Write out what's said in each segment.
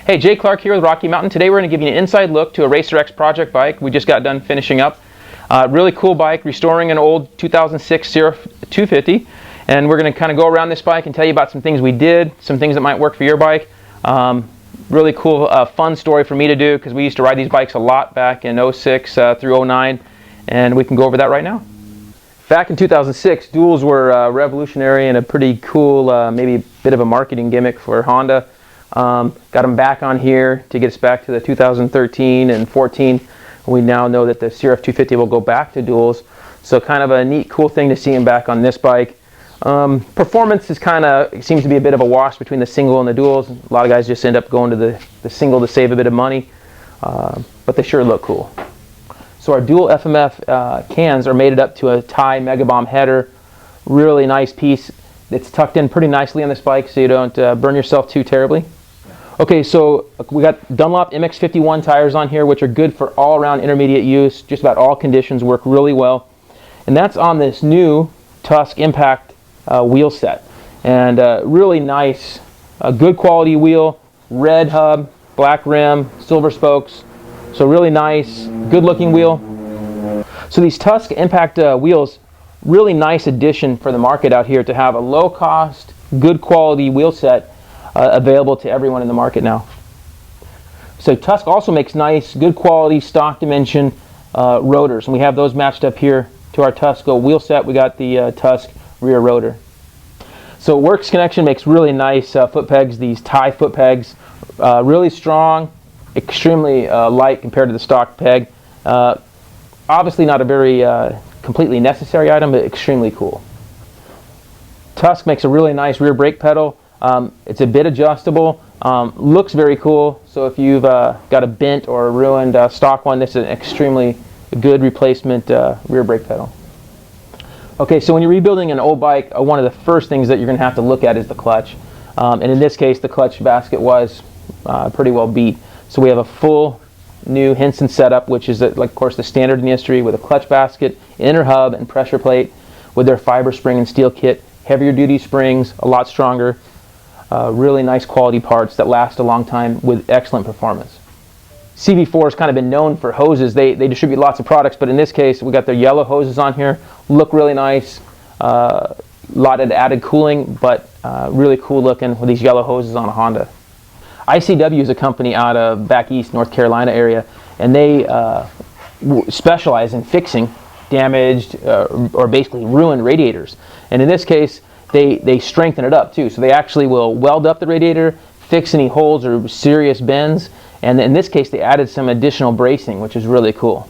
Hey, Jay Clark here with Rocky Mountain. Today we're going to give you an inside look to a Racer X project bike we just got done finishing up. Really cool bike, restoring an old 2006 CRF250. And we're going to kind of go around this bike and tell you about some things we did, some things that might work for your bike. Really cool, fun story for me to do because we used to ride these bikes a lot back in 06 through 09. And we can go over that right now. Back in 2006, duals were revolutionary and a pretty cool, maybe a bit of a marketing gimmick for Honda. Got them back on here to get us back to the 2013 and 14. We now know that the CRF250 will go back to duals. So kind of a neat, cool thing to see them back on this bike. Performance is seems to be a bit of a wash between the single and the duals. A lot of guys just end up going to the single to save a bit of money, but they sure look cool. So our dual FMF cans are mated up to a Thai Mega Bomb header. Really nice piece. It's tucked in pretty nicely on this bike so you don't burn yourself too terribly. Okay, so we got Dunlop MX51 tires on here, which are good for all-around intermediate use. Just about all conditions, work really well. And that's on this new Tusk Impact wheel set. And really nice, good quality wheel, red hub, black rim, silver spokes. So really nice, good looking wheel. So these Tusk Impact wheels, really nice addition for the market out here to have a low cost, good quality wheel set available to everyone in the market now. So Tusk also makes nice, good quality, stock dimension rotors, and we have those matched up here to our Tusk wheel set. We got the Tusk rear rotor. So Works Connection makes really nice foot pegs, these Thai foot pegs, really strong, extremely light compared to the stock peg. Obviously not a very completely necessary item, but extremely cool. Tusk makes a really nice rear brake pedal. It's a bit adjustable, looks very cool, so if you've got a bent or a ruined stock one, this is an extremely good replacement rear brake pedal. Okay, so when you're rebuilding an old bike, one of the first things that you're going to have to look at is the clutch. And in this case, the clutch basket was pretty well beat. So we have a full new Hinson setup, which is, of course, the standard in the industry, with a clutch basket, inner hub, and pressure plate with their fiber spring and steel kit. Heavier duty springs, a lot stronger. Really nice quality parts that last a long time with excellent performance. CV4 has kind of been known for hoses. They distribute lots of products, but in this case, we got their yellow hoses on here. Look really nice. Lot of added cooling, but really cool looking with these yellow hoses on a Honda. ICW is a company out of back east, North Carolina area, and they specialize in fixing damaged or basically ruined radiators. And in this case, they strengthen it up too. So they actually will weld up the radiator, fix any holes or serious bends, and in this case they added some additional bracing, which is really cool.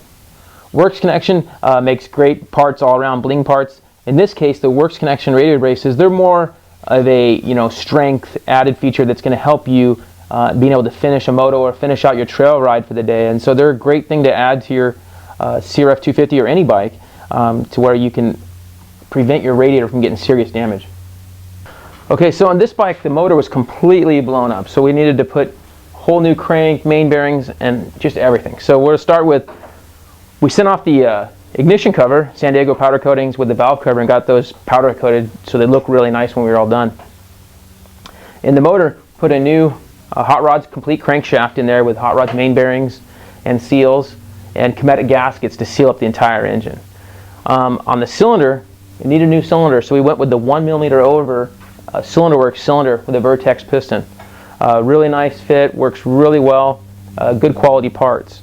Works Connection makes great parts all around, bling parts. In this case, the Works Connection radiator braces, they're more of a strength added feature that's going to help you being able to finish a moto or finish out your trail ride for the day. And so they're a great thing to add to your CRF250 or any bike to where you can prevent your radiator from getting serious damage. Okay, so on this bike, the motor was completely blown up. So we needed to put whole new crank, main bearings, and just everything. So we're going to start with, we sent off the ignition cover, San Diego powder coatings with the valve cover, and got those powder coated so they look really nice when we were all done. In the motor, put a new Hot Rods complete crankshaft in there with Hot Rods main bearings and seals and Cometic gaskets to seal up the entire engine. On the cylinder, we need a new cylinder, so we went with the 1mm over Cylinder Works cylinder with a Vertex piston. Really nice fit, works really well, good quality parts.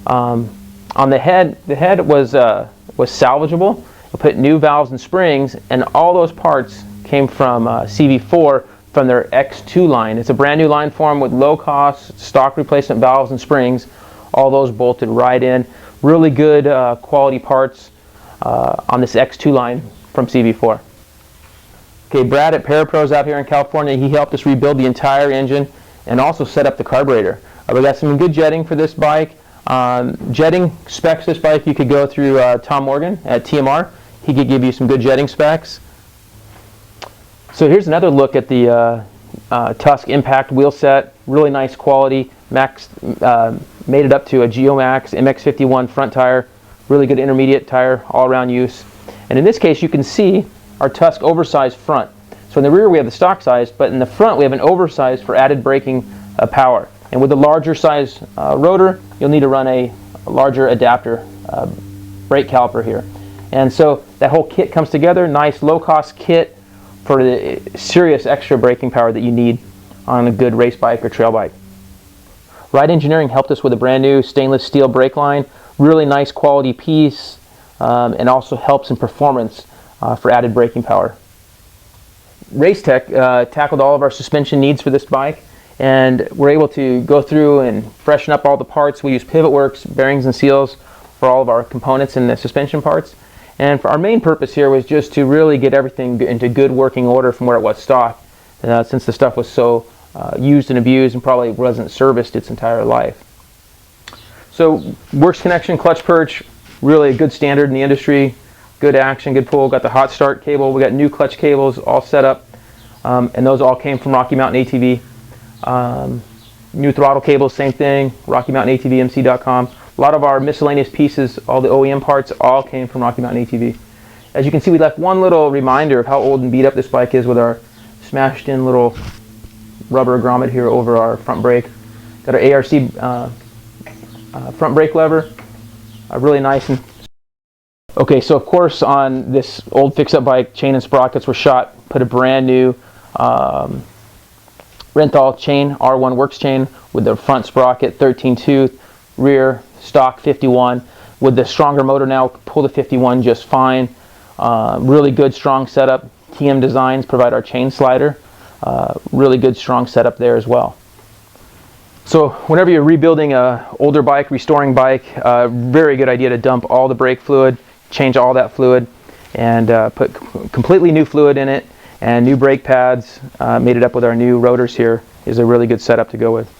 On the head was salvageable. We put new valves and springs, and all those parts came from CV4 from their X2 line. It's a brand new line for them with low cost stock replacement valves and springs. All those bolted right in. Really good quality parts on this X2 line from CV4. Okay, Brad at Parapros out here in California, he helped us rebuild the entire engine and also set up the carburetor. We got some good jetting for this bike. Jetting specs this bike, you could go through Tom Morgan at TMR. He could give you some good jetting specs. So here's another look at the Tusk Impact wheel set. Really nice quality. Max made it up to a Geomax MX51 front tire. Really good intermediate tire, all-around use. And in this case, you can see our Tusk oversized front. So in the rear we have the stock size, but in the front we have an oversized for added braking power. And with the larger size rotor, you'll need to run a larger adapter brake caliper here. And so that whole kit comes together, nice low-cost kit for the serious extra braking power that you need on a good race bike or trail bike. Ride Engineering helped us with a brand new stainless steel brake line, really nice quality piece, and also helps in performance for added braking power. Racetech tackled all of our suspension needs for this bike, and we're able to go through and freshen up all the parts. We use Pivot Works bearings and seals for all of our components and the suspension parts. And for our main purpose here was just to really get everything into good working order from where it was stock, since the stuff was so used and abused and probably wasn't serviced its entire life. So Works connection, clutch perch, really a good standard in the industry. Good action, good pull. Got the hot start cable. We got new clutch cables all set up, and those all came from Rocky Mountain ATV. New throttle cables, same thing. RockyMountainATVMC.com. A lot of our miscellaneous pieces, all the OEM parts, all came from Rocky Mountain ATV. As you can see, we left one little reminder of how old and beat up this bike is with our smashed in little rubber grommet here over our front brake. Got our ARC front brake lever, really nice. And okay, so of course on this old fix-up bike, chain and sprockets were shot, put a brand new Renthal chain, R1 Works chain with the front sprocket, 13 tooth, rear stock 51. With the stronger motor now, pull the 51 just fine. Really good strong setup. TM Designs provide our chain slider. Really good strong setup there as well. So whenever you're rebuilding a older bike, restoring bike, very good idea to dump all the brake fluid, change all that fluid, and put completely new fluid in it, and new brake pads, made it up with our new rotors here, is a really good setup to go with.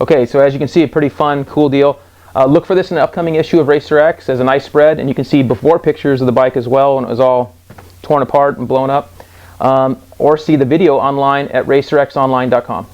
Okay, so as you can see, a pretty fun, cool deal. Look for this in the upcoming issue of Racer X as a nice spread, and you can see before pictures of the bike as well when it was all torn apart and blown up, or see the video online at racerxonline.com.